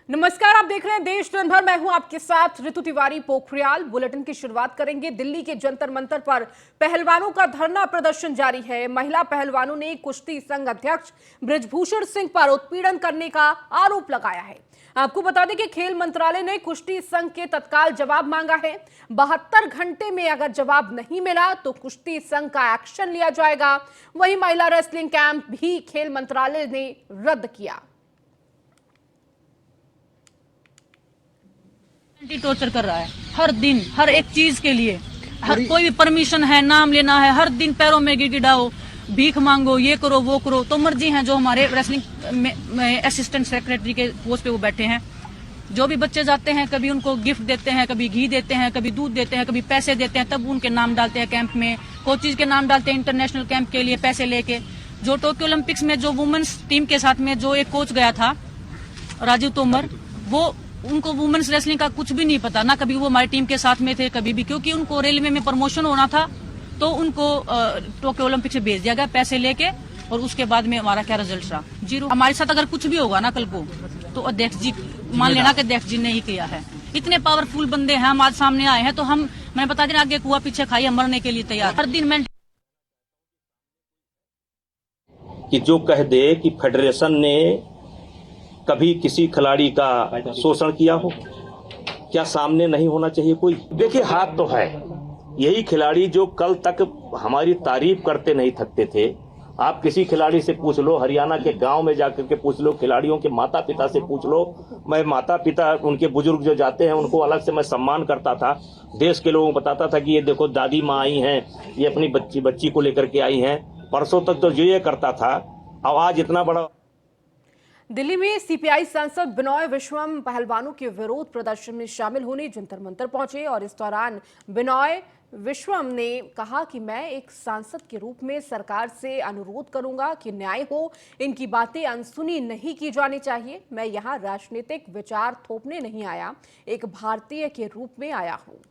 नमस्कार, आप देख रहे हैं देश दिन भर। मैं हूं आपके साथ ऋतु तिवारी। पोखरियाल बुलेटिन की शुरुआत करेंगे। दिल्ली के जंतर मंतर पर पहलवानों का धरना प्रदर्शन जारी है। महिला पहलवानों ने कुश्ती संघ अध्यक्ष बृजभूषण सिंह पर उत्पीड़न करने का आरोप लगाया है। आपको बता दें कि खेल मंत्रालय ने कुश्ती संघ के तत्काल जवाब मांगा है। 72 घंटे में अगर जवाब नहीं मिला तो कुश्ती संघ का एक्शन लिया जाएगा। वहीं महिला रेसलिंग कैंप भी खेल मंत्रालय ने रद्द किया। टॉर्चर कर रहा है हर दिन, हर एक चीज के लिए। हर कोई भी परमिशन है, नाम लेना है, हर दिन पैरों में गिड़गिड़ाओ, भीख मांगो, ये करो वो करो। तो मर्जी है जो हमारे रेसलिंग असिस्टेंट सेक्रेटरी के पोस्ट पे वो बैठे हैं। जो भी बच्चे जाते हैं, कभी उनको गिफ्ट देते हैं, कभी घी देते हैं, कभी दूध देते हैं, कभी पैसे देते हैं, तब उनके नाम डालते हैं कैंप में। कोचेज के नाम डालते हैं इंटरनेशनल कैंप के लिए पैसे लेके। जो टोक्यो ओलंपिक्स में जो वुमेन्स टीम के साथ में जो एक कोच गया था, राजीव तोमर, वो उनको वुमेन्स रेसलिंग का कुछ भी नहीं पता, ना कभी वो हमारी टीम के साथ में थे कभी भी, क्योंकि उनको रेलवे में प्रमोशन होना था तो उनको टोक्यो ओलंपिक से भेज दिया गया पैसे लेके। और उसके बाद में हमारा क्या रिजल्ट रहा? जीरो। हमारे साथ अगर कुछ भी होगा ना कल को, तो अध्यक्ष जी मान लेना कि अध्यक्ष जी ने ही किया है। इतने पावरफुल बंदे हैं, हम आज सामने आए हैं तो हम, मैंने बता देना, आगे कुआ पीछे खाई, हम मरने के लिए तैयार। हर दिन मैं कि जो कह दे कि फेडरेशन ने कभी किसी खिलाड़ी का शोषण किया हो, क्या सामने नहीं होना चाहिए कोई? देखिए, हाथ तो है। यही खिलाड़ी जो कल तक हमारी तारीफ करते नहीं थकते थे, आप किसी खिलाड़ी से पूछ लो, हरियाणा के गांव में जाकर के पूछ लो, खिलाड़ियों के माता पिता से पूछ लो। मैं माता पिता, उनके बुजुर्ग जो जाते हैं, उनको अलग से मैं सम्मान करता था। देश के लोगों को बताता था कि ये देखो दादी माँ आई हैं, ये अपनी बच्ची को लेकर के आई हैं। परसों तक तो ये करता था, अब आज इतना बड़ा। दिल्ली में सीपीआई सांसद बिनॉय विश्वम पहलवानों के विरोध प्रदर्शन में शामिल होने जंतर मंतर पहुंचे और इस दौरान बिनॉय विश्वम ने कहा कि मैं एक सांसद के रूप में सरकार से अनुरोध करूंगा कि न्याय हो, इनकी बातें अनसुनी नहीं की जानी चाहिए। मैं यहां राजनीतिक विचार थोपने नहीं आया, एक भारतीय के रूप में आया हूं।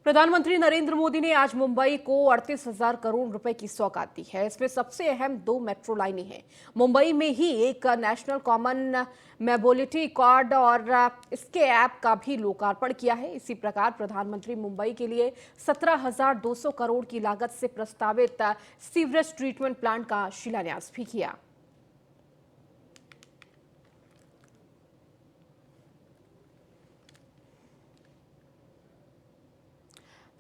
प्रधानमंत्री नरेंद्र मोदी ने आज मुंबई को 38,000 करोड़ रुपए की सौगात दी है। इसमें सबसे अहम 2 मेट्रो लाइनें हैं। मुंबई में ही एक नेशनल कॉमन मोबिलिटी कार्ड और इसके ऐप का भी लोकार्पण किया है। इसी प्रकार प्रधानमंत्री मुंबई के लिए 17,200 करोड़ की लागत से प्रस्तावित सीवरेज ट्रीटमेंट प्लांट का शिलान्यास भी किया।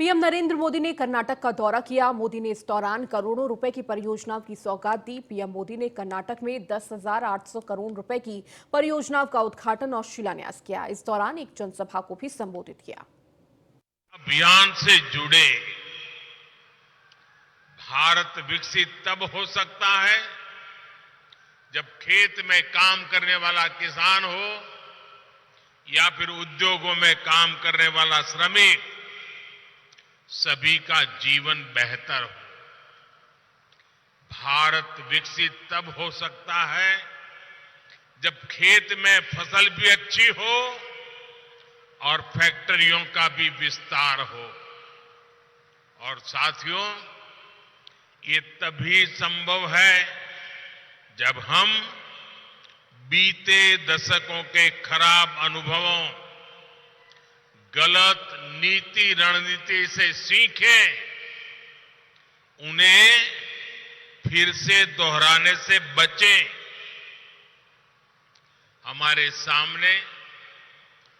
पीएम नरेंद्र मोदी ने कर्नाटक का दौरा किया। मोदी ने इस दौरान करोड़ों रुपए की परियोजनाओं की सौगात दी। पीएम मोदी ने कर्नाटक में 10,800 करोड़ रुपए की परियोजनाओं का उद्घाटन और शिलान्यास किया। इस दौरान एक जनसभा को भी संबोधित किया। अभियान से जुड़े भारत विकसित तब हो सकता है जब खेत में काम करने वाला किसान हो या फिर उद्योगों में काम करने वाला श्रमिक, सभी का जीवन बेहतर हो। भारत विकसित तब हो सकता है जब खेत में फसल भी अच्छी हो और फैक्ट्रियों का भी विस्तार हो। और साथियों, ये तभी संभव है जब हम बीते दशकों के खराब अनुभवों, गलत नीति रणनीति से सीखें, उन्हें फिर से दोहराने से बचें। हमारे सामने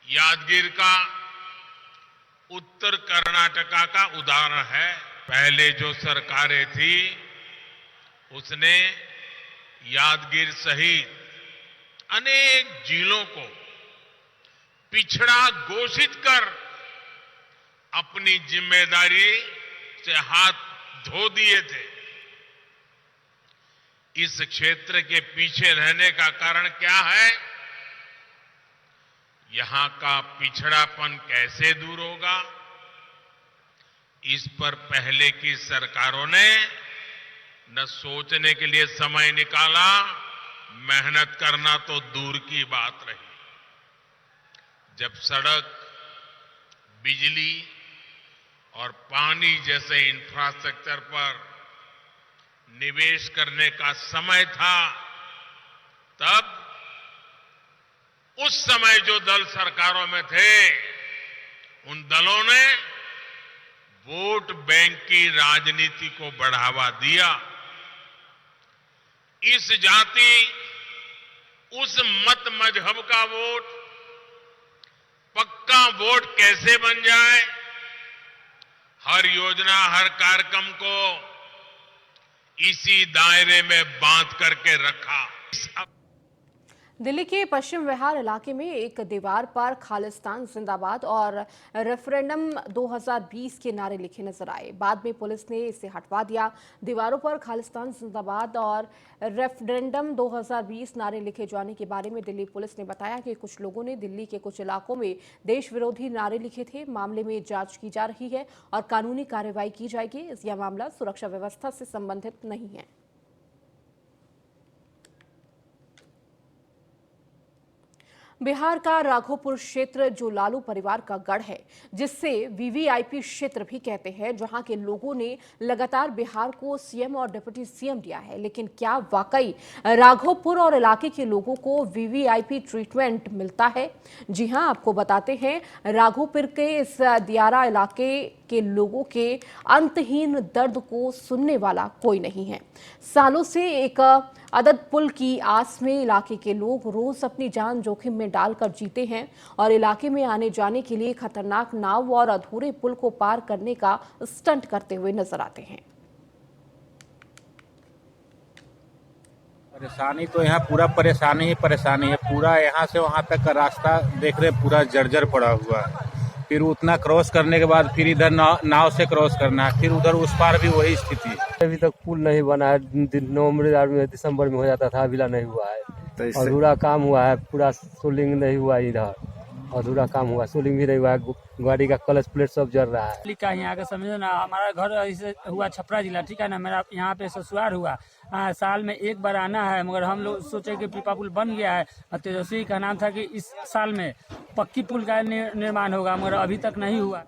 यादगीर का उत्तर कर्नाटका का उदाहरण है। पहले जो सरकारें थी उसने यादगीर सहित अनेक जिलों को पिछड़ा घोषित कर अपनी जिम्मेदारी से हाथ धो दिए थे। इस क्षेत्र के पीछे रहने का कारण क्या है? यहां का पिछड़ापन कैसे दूर होगा, इस पर पहले की सरकारों ने न सोचने के लिए समय निकाला, मेहनत करना तो दूर की बात रही। जब सड़क, बिजली और पानी जैसे इंफ्रास्ट्रक्चर पर निवेश करने का समय था। तब उस समय जो दल सरकारों में थे, उन दलों ने वोट बैंक की राजनीति को बढ़ावा दिया। इस जाति, उस मत मजहब का वोट पक्का वोट कैसे बन जाए, हर योजना, हर कार्यक्रम को इसी दायरे में बांध करके रखा। दिल्ली के पश्चिम विहार इलाके में एक दीवार पर खालिस्तान जिंदाबाद और रेफरेंडम 2020 के नारे लिखे नजर आए। बाद में पुलिस ने इसे हटवा दिया। दीवारों पर खालिस्तान जिंदाबाद और रेफरेंडम 2020 नारे लिखे जाने के बारे में दिल्ली पुलिस ने बताया कि कुछ लोगों ने दिल्ली के कुछ इलाकों में देश विरोधी नारे लिखे थे। मामले में जांच की जा रही है और कानूनी कार्रवाई की जाएगी। यह मामला सुरक्षा व्यवस्था से संबंधित नहीं है। बिहार का राघोपुर क्षेत्र जो लालू परिवार का गढ़ है, जिससे वीवीआईपी क्षेत्र भी कहते हैं, जहां के लोगों ने लगातार बिहार को सीएम और डिप्टी सीएम दिया है। लेकिन क्या वाकई राघोपुर और इलाके के लोगों को वीवीआईपी ट्रीटमेंट मिलता है? जी हां, आपको बताते हैं, राघोपुर के इस दियारा इलाके के लोगों के अंतहीन दर्द को सुनने वाला कोई नहीं है। सालों से एक अदद पुल की आस में इलाके के लोग रोज अपनी जान जोखिम में डालकर जीते हैं और इलाके में आने जाने के लिए खतरनाक नाव और अधूरे पुल को पार करने का स्टंट करते हुए नजर आते हैं। परेशानी तो यहाँ पूरा परेशानी है। पूरा यहाँ से वहाँ तक का रास्ता देख रहे, पूरा जर्जर पड़ा हुआ है। फिर उतना क्रॉस करने के बाद फिर इधर नाव से क्रॉस करना है, फिर उधर उस पार भी वही स्थिति है। अभी तक पुल नहीं बना है। नवंबर में, दिसंबर में हो जाता था, अभी नहीं हुआ है। अधूरा काम हुआ है, पूरा सोलिंग नहीं हुआ, इधर अधूरा काम हुआ, सोलिंग भी नहीं हुआ है। गाड़ी का क्लच प्लेट सब जल रहा है। यहाँ का समझो ना, हमारा घर ऐसे हुआ छपरा जिला, ठीक है ना, मेरा यहाँ पे ससुराल हुआ। साल में एक बार आना है, मगर हम लोग सोचे कि पीपा पुल बन गया है। तेजस्वी का नाम था कि इस साल में पक्की पुल का निर्माण होगा, मगर अभी तक नहीं हुआ।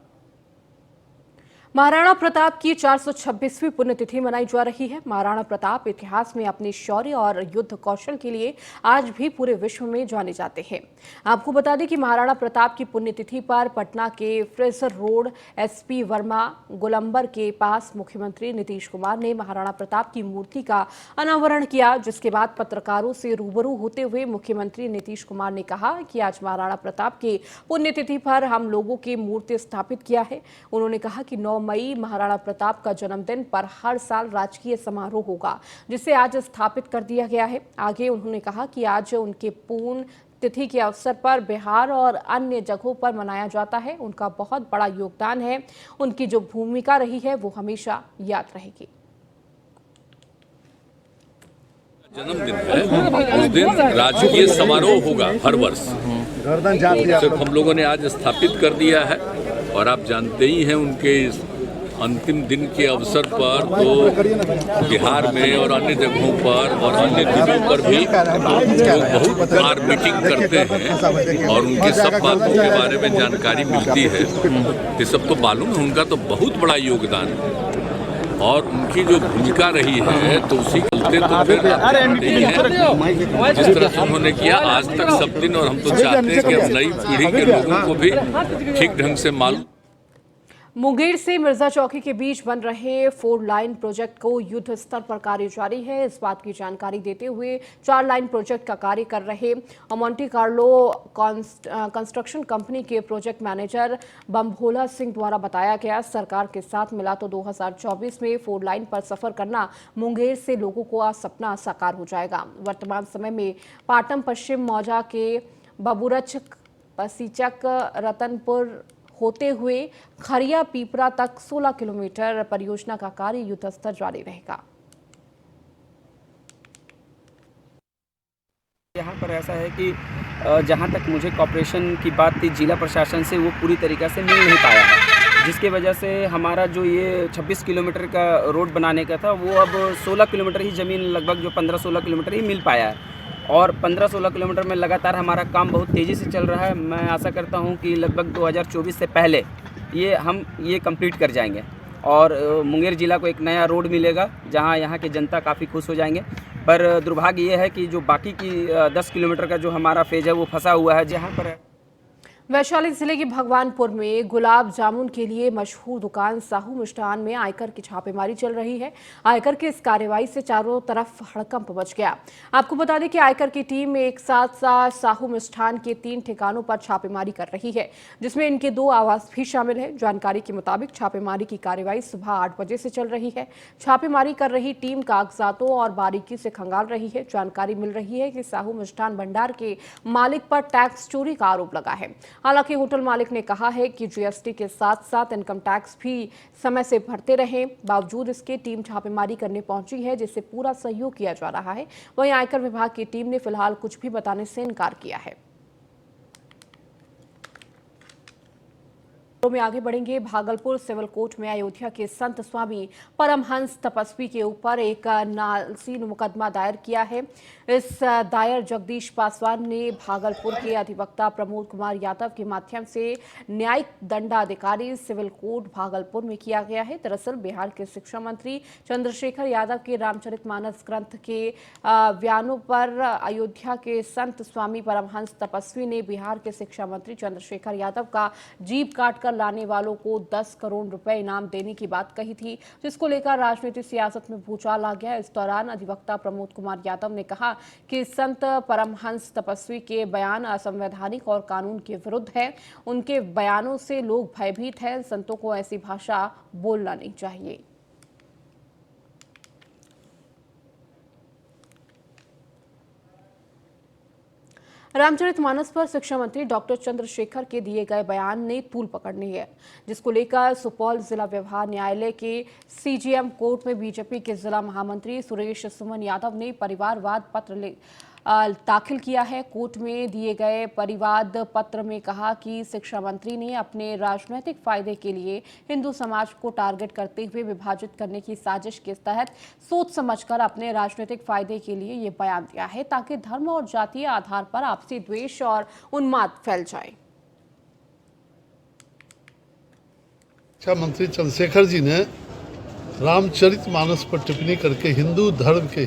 महाराणा प्रताप की 426वीं पुण्यतिथि मनाई जा रही है। महाराणा प्रताप इतिहास में अपने शौर्य और युद्ध कौशल के लिए आज भी पूरे विश्व में जाने जाते हैं। आपको बता दें कि महाराणा प्रताप की पुण्यतिथि पर पटना के फ्रेजर रोड एसपी वर्मा गोलंबर के पास मुख्यमंत्री नीतीश कुमार ने महाराणा प्रताप की मूर्ति का अनावरण किया, जिसके बाद पत्रकारों से रूबरू होते हुए मुख्यमंत्री नीतीश कुमार ने कहा कि आज महाराणा प्रताप की पुण्यतिथि पर हम लोगों की मूर्ति स्थापित किया है। उन्होंने कहा कि 9 मई महाराणा प्रताप का जन्मदिन पर हर साल राजकीय समारोह होगा, जिसे आज स्थापित कर दिया गया है। आगे उन्होंने कहा कि आज उनके पूर्ण तिथि के अवसर पर बिहार और अन्य जगहों पर मनाया जाता है। उनका बहुत बड़ा योगदान है। उनकी जो भूमिका रही है वो हमेशा याद रहेगी। जन्मदिन है, उस दिन राजकीय समारोह होगा हर वर्ष। सिर्फ हम लोगों ने आज स्थापित कर दिया है और आप जानते ही हैं उनके अंतिम दिन के अवसर पर तो बिहार में और अन्य जगहों पर और अन्य दिनों पर भी लोग बहुत बार मीटिंग करते हैं और उनकी सब बातों के बारे में जानकारी मिलती है। ये सब तो मालूम है, उनका तो बहुत बड़ा योगदान है और उनकी जो भूमिका रही है तो उसी चलते तो फिर नहीं है जिस तरह से उन्होंने किया आज तक सब दिन। और हम तो चाहते हैं कि अब नई पीढ़ी के लोगों को भी ठीक ढंग से मालूम। मुंगेर से मिर्जा चौकी के बीच बन रहे 4 लाइन प्रोजेक्ट को युद्ध स्तर पर कार्य जारी है। इस बात की जानकारी देते हुए 4 लाइन प्रोजेक्ट का कार्य कर रहे मोंटी कार्लो कंस्ट्रक्शन कंपनी के प्रोजेक्ट मैनेजर बमभोला सिंह द्वारा बताया गया, सरकार के साथ मिला तो 2024 में 4 लाइन पर सफर करना मुंगेर से लोगों को आज सपना साकार हो जाएगा। वर्तमान समय में पाटम पश्चिम मौजा के बबुरच पसीचक रतनपुर होते हुए खरिया पीपरा तक 16 किलोमीटर परियोजना का कार्य युद्ध स्तर जारी रहेगा। यहाँ पर ऐसा है कि जहाँ तक मुझे कॉर्पोरेशन की बात थी जिला प्रशासन से, वो पूरी तरीक़ा से मिल नहीं पाया है, जिसके वजह से हमारा जो ये 26 किलोमीटर का रोड बनाने का था वो अब 16 किलोमीटर ही ज़मीन, लगभग जो 15-16 किलोमीटर ही मिल पाया है। और 15-16 किलोमीटर में लगातार हमारा काम बहुत तेज़ी से चल रहा है। मैं आशा करता हूं कि लगभग 2024 से पहले ये हम ये कंप्लीट कर जाएंगे और मुंगेर ज़िला को एक नया रोड मिलेगा जहां यहाँ के जनता काफ़ी खुश हो जाएंगे। पर दुर्भाग्य ये है कि जो बाकी की 10 किलोमीटर का जो हमारा फेज है वो फंसा हुआ है, जहाँ पर वैशाली जिले के भगवानपुर में गुलाब जामुन के लिए मशहूर दुकान साहू मिष्ठान में आयकर की छापेमारी चल रही है। आयकर की इस कार्रवाई से चारों तरफ हड़कंप मच गया। आपको बता दें कि आयकर की टीम एक साथ साहू मिष्ठान के 3 ठिकानों पर छापेमारी कर रही है, जिसमें इनके 2 आवास भी शामिल है। जानकारी के मुताबिक छापेमारी की कार्रवाई सुबह 8 बजे से चल रही है। छापेमारी कर रही टीम कागजातों और बारीकी से खंगाल रही है। जानकारी मिल रही है कि साहू मिष्ठान भंडार के मालिक पर टैक्स चोरी का आरोप लगा है। हालांकि होटल मालिक ने कहा है कि जीएसटी के साथ साथ इनकम टैक्स भी समय से भरते रहे। बावजूद इसके टीम छापेमारी करने पहुंची है, जिससे पूरा सहयोग किया जा रहा है। वहीं आयकर विभाग की टीम ने फिलहाल कुछ भी बताने से इनकार किया है। में आगे बढ़ेंगे। भागलपुर सिविल कोर्ट में अयोध्या के संत स्वामी परमहंस तपस्वी के ऊपर एक नालसीन मुकदमा दायर किया है। इस दायर जगदीश पासवान ने भागलपुर के अधिवक्ता प्रमोद कुमार यादव के माध्यम से न्यायिक दंडाधिकारी सिविल कोर्ट भागलपुर में किया गया है। दरअसल बिहार के शिक्षा मंत्री चंद्रशेखर यादव के रामचरितमानस ग्रंथ के बयानों पर अयोध्या के संत स्वामी परमहंस तपस्वी ने बिहार के शिक्षा मंत्री चंद्रशेखर यादव का जीभ काटकर लाने वालों को 10 करोड़ रुपए इनाम देने की बात कही थी, जिसको लेकर राजनीतिक सियासत में भूचाल आ गया। इस दौरान अधिवक्ता प्रमोद कुमार यादव ने कहा कि संत परमहंस तपस्वी के बयान असंवैधानिक और कानून के विरुद्ध है। उनके बयानों से लोग भयभीत हैं। संतों को ऐसी भाषा बोलना नहीं चाहिए। रामचरितमानस पर शिक्षा मंत्री डॉक्टर चंद्रशेखर के दिए गए बयान ने तूल पकड़नी है, जिसको लेकर सुपौल जिला व्यवहार न्यायालय के सीजीएम कोर्ट में बीजेपी के जिला महामंत्री सुरेश सुमन यादव ने परिवारवाद पत्र दाखिल किया है। कोर्ट में दिए गए परिवाद पत्र में कहा कि शिक्षा मंत्री ने अपने राजनीतिक फायदे के लिए हिंदू समाज को टारगेट करते हुए विभाजित करने की साजिश के तहत सोच समझकर अपने राजनीतिक फायदे के लिए ये बयान दिया है, ताकि धर्म और जातीय आधार पर आपसी द्वेष और उन्माद फैल जाए। शिक्षा मंत्री चंद्रशेखर जी ने रामचरितमानस पर टिप्पणी करके हिंदू धर्म के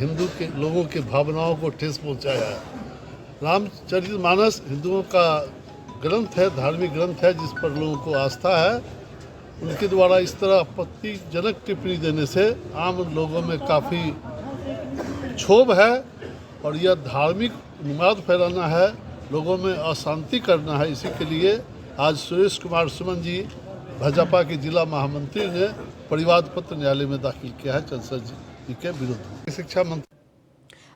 लोगों के भावनाओं को ठेस पहुंचाया है। रामचरितमानस हिंदुओं का ग्रंथ है, धार्मिक ग्रंथ है, जिस पर लोगों को आस्था है। उनके द्वारा इस तरह आपत्तिजनक टिप्पणी देने से आम लोगों में काफ़ी क्षोभ है और यह धार्मिक उन्माद फैलाना है, लोगों में अशांति करना है। इसी के लिए आज सुरेश कुमार सुमन जी भाजपा के जिला महामंत्री ने परिवाद पत्र न्यायालय में दाखिल किया है चंद्रशेखर जी के विरुद्ध। शिक्षा मंत्री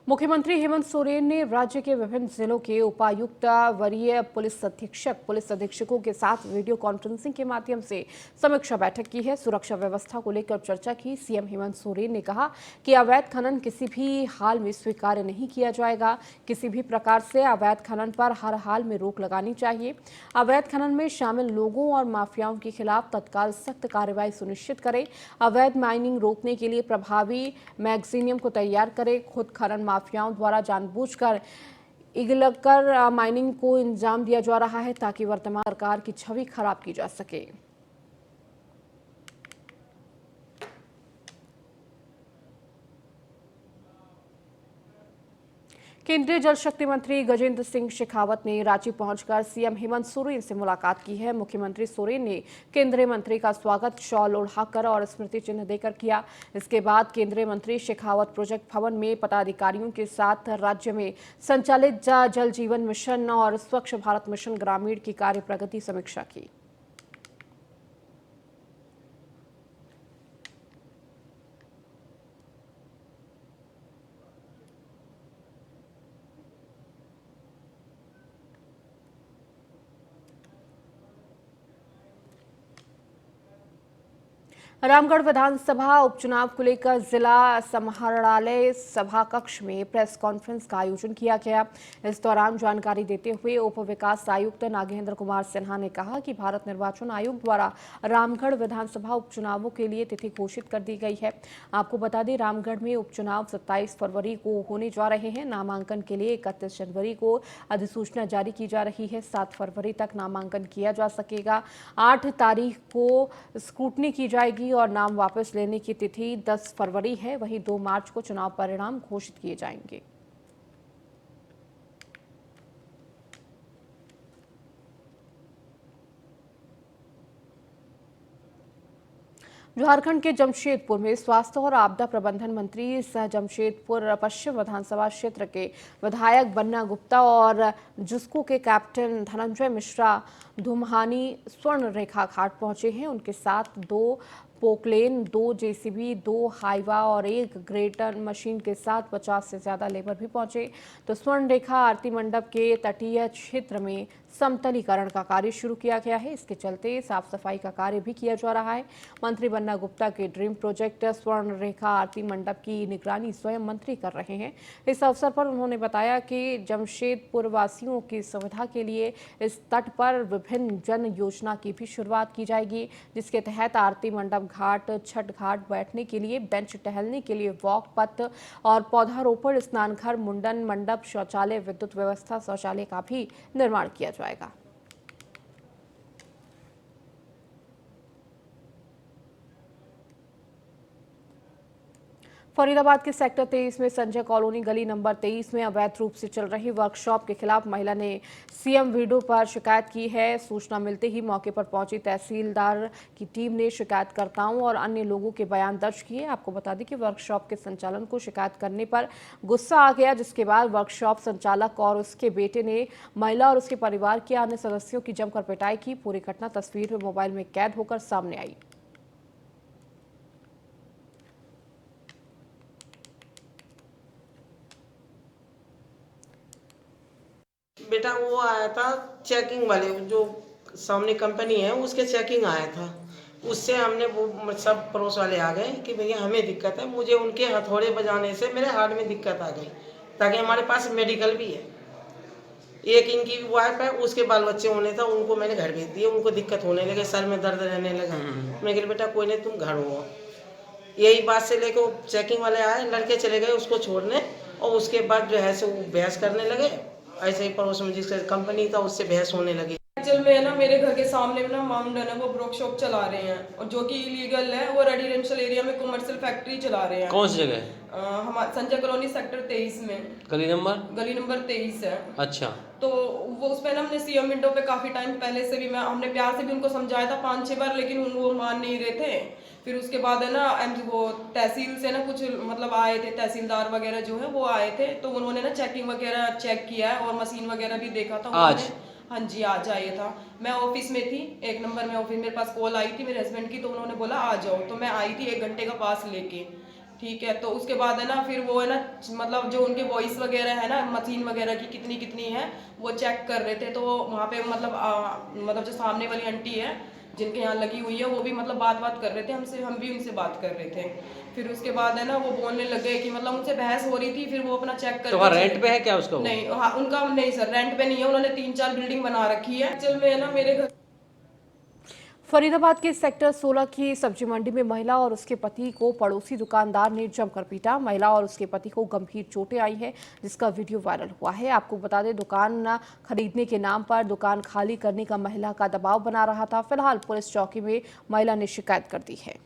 मुख्यमंत्री हेमंत सोरेन ने राज्य के विभिन्न जिलों के उपायुक्त, वरीय पुलिस अधीक्षक, पुलिस अधीक्षकों के साथ वीडियो कॉन्फ्रेंसिंग के माध्यम से समीक्षा बैठक की है। सुरक्षा व्यवस्था को लेकर चर्चा की। सीएम हेमंत सोरेन ने कहा कि अवैध खनन किसी भी हाल में स्वीकार्य नहीं किया जाएगा। किसी भी प्रकार से अवैध खनन पर हर हाल में रोक लगानी चाहिए। अवैध खनन में शामिल लोगों और माफियाओं के खिलाफ तत्काल सख्त कार्रवाई सुनिश्चित करें। अवैध माइनिंग रोकने के लिए प्रभावी मैगजीनियम को तैयार करें। खुद खनन माफियाओं द्वारा जानबूझकर इगलकर माइनिंग को अंजाम दिया जा रहा है, ताकि वर्तमान सरकार की छवि खराब की जा सके। केंद्रीय जल शक्ति मंत्री गजेंद्र सिंह शेखावत ने रांची पहुंचकर सीएम हेमंत सोरेन से मुलाकात की है। मुख्यमंत्री सोरेन ने केंद्रीय मंत्री का स्वागत शॉल ओढ़ाकर और स्मृति चिन्ह देकर किया। इसके बाद केंद्रीय मंत्री शेखावत प्रोजेक्ट भवन में पदाधिकारियों के साथ राज्य में संचालित जल जीवन मिशन और स्वच्छ भारत मिशन ग्रामीण की कार्य प्रगति समीक्षा की। रामगढ़ विधानसभा उपचुनाव को लेकर जिला समाहरणालय सभा कक्ष में प्रेस कॉन्फ्रेंस का आयोजन किया गया। इस दौरान जानकारी देते हुए उप विकास आयुक्त नागेंद्र कुमार सिन्हा ने कहा कि भारत निर्वाचन आयोग द्वारा रामगढ़ विधानसभा उपचुनावों के लिए तिथि घोषित कर दी गई है। आपको बता दें, रामगढ़ में उपचुनाव 27 फरवरी को होने जा रहे हैं। नामांकन के लिए 31 जनवरी को अधिसूचना जारी की जा रही है। 7 फरवरी तक नामांकन किया जा सकेगा। 8 तारीख को स्क्रूटनी की जाएगी और नाम वापस लेने की तिथि 10 फरवरी है। वहीं 2 मार्च को चुनाव परिणाम घोषित किए जाएंगे। झारखंड के जमशेदपुर में स्वास्थ्य और आपदा प्रबंधन मंत्री सह जमशेदपुर पश्चिम विधानसभा क्षेत्र के विधायक बन्ना गुप्ता और जुस्को के कैप्टन धनंजय मिश्रा धुमहानी स्वर्ण रेखा घाट पहुंचे हैं। उनके साथ 2 पोकलेन, 2 जेसीबी, 2 हाइवा और 1 ग्रेटर मशीन के साथ 50 से ज्यादा लेबर भी पहुंचे। तो स्वर्ण रेखा आरती मंडप के तटीय क्षेत्र में समतलीकरण का कार्य शुरू किया गया है। इसके चलते साफ सफाई का कार्य भी किया जा रहा है। मंत्री बन्ना गुप्ता के ड्रीम प्रोजेक्ट स्वर्ण रेखा आरती मंडप की निगरानी स्वयं मंत्री कर रहे हैं। इस अवसर पर उन्होंने बताया कि जमशेदपुर वासियों की सुविधा के लिए इस तट पर विभिन्न जन योजना की भी शुरुआत की जाएगी, जिसके तहत आरती मंडप घाट, छठ घाट, बैठने के लिए बेंच, टहलने के लिए वॉक पथ और पौधारोपण, स्नानघर, मुंडन मंडप, शौचालय, विद्युत व्यवस्था, शौचालय का भी निर्माण किया जाएगा। फरीदाबाद के सेक्टर 23 में संजय कॉलोनी गली नंबर 23 में अवैध रूप से चल रही वर्कशॉप के खिलाफ महिला ने सीएम वीडियो पर शिकायत की है। सूचना मिलते ही मौके पर पहुंची तहसीलदार की टीम ने शिकायतकर्ताओं और अन्य लोगों के बयान दर्ज किए। आपको बता दें कि वर्कशॉप के संचालन को शिकायत करने पर गुस्सा आ गया, जिसके बाद वर्कशॉप संचालक और उसके बेटे ने महिला और उसके परिवार के अन्य सदस्यों की जमकर पिटाई की। पूरी घटना तस्वीर में मोबाइल में कैद होकर सामने आई। बेटा वो आया था चेकिंग वाले, जो सामने कंपनी है उसके चेकिंग आया था। उससे हमने वो सब पड़ोस वाले आ गए कि भैया हमें दिक्कत है। मुझे उनके हथौड़े बजाने से मेरे हार्ट में दिक्कत आ गई, ताकि हमारे पास मेडिकल भी है। एक इनकी वाइफ है, उसके बाल बच्चे होने था, उनको मैंने घर भेज दिए। उनको दिक्कत होने लगे, सर में दर्द रहने लगा। मैं कह बेटा कोई नहीं, तुम घर हो। यही बात से लेकर वो चेकिंग वाले आए, लड़के चले गए उसको छोड़ने, और उसके बाद जो है सो वो बहस करने लगे। ऐसे ही पड़ोस में जिसका कंपनी था उससे बहस होने लगी। एक्चुअल में ना मेरे घर के सामने में ना माउंटेन है, वो ब्रोक शॉप चला रहे हैं, और जो कि इलीगल है। वो रेजिडेंशियल एरिया में कमर्शियल फैक्ट्री चला रहे हैं। कौन सी जगह? हमारे संजय कॉलोनी सेक्टर 23 में। गली नंबर 23 है। अच्छा। तो वो उस पर ना हमने सीएम विंडो पे काफी टाइम पहले से भी हमने प्यार से भी उनको समझाया था 5-6 बार, लेकिन वो मान नहीं रहे थे। फिर उसके बाद है ना वो तहसील से ना कुछ मतलब आए थे, तहसीलदार वगैरह जो है वो आए थे। तो उन्होंने ना चेकिंग वगैरह चेक किया है और मशीन वगैरह भी देखा था आज? हाँ जी, आज आया था। मैं ऑफिस में थी, 1 नंबर में ऑफिस, मेरे पास कॉल आई थी मेरे हस्बैंड की, तो उन्होंने बोला आ जाओ। तो मैं आई थी 1 घंटे का पास लेके, ठीक है। तो उसके बाद है ना फिर वो है ना मतलब जो उनके वॉइस वगैरह है ना, मशीन वगैरह की कितनी है वो चेक कर रहे थे। तो वहाँ पे मतलब जो सामने वाली आंटी है जिनके यहाँ लगी हुई है, वो भी मतलब बात कर रहे थे हमसे, हम भी उनसे बात कर रहे थे। फिर उसके बाद है ना वो बोलने लगे कि मतलब उनसे बहस हो रही थी। फिर वो अपना चेक कर। तो रेंट पे है क्या उसका? नहीं, हाँ उनका नहीं सर, रेंट पे नहीं है। उन्होंने 3-4 बिल्डिंग बना रखी है। चल में है ना मेरे घर। फरीदाबाद के सेक्टर 16 की सब्जी मंडी में महिला और उसके पति को पड़ोसी दुकानदार ने जमकर पीटा। महिला और उसके पति को गंभीर चोटें आई हैं, जिसका वीडियो वायरल हुआ है। आपको बता दें, दुकान खरीदने के नाम पर दुकान खाली करने का महिला का दबाव बना रहा था। फिलहाल पुलिस चौकी में महिला ने शिकायत कर दी है।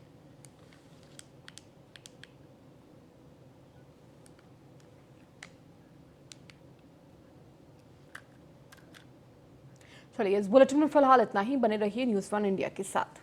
चलिए, इस बुलेटिन में फिलहाल इतना ही। बने रहिए न्यूज़ 1 इंडिया के साथ।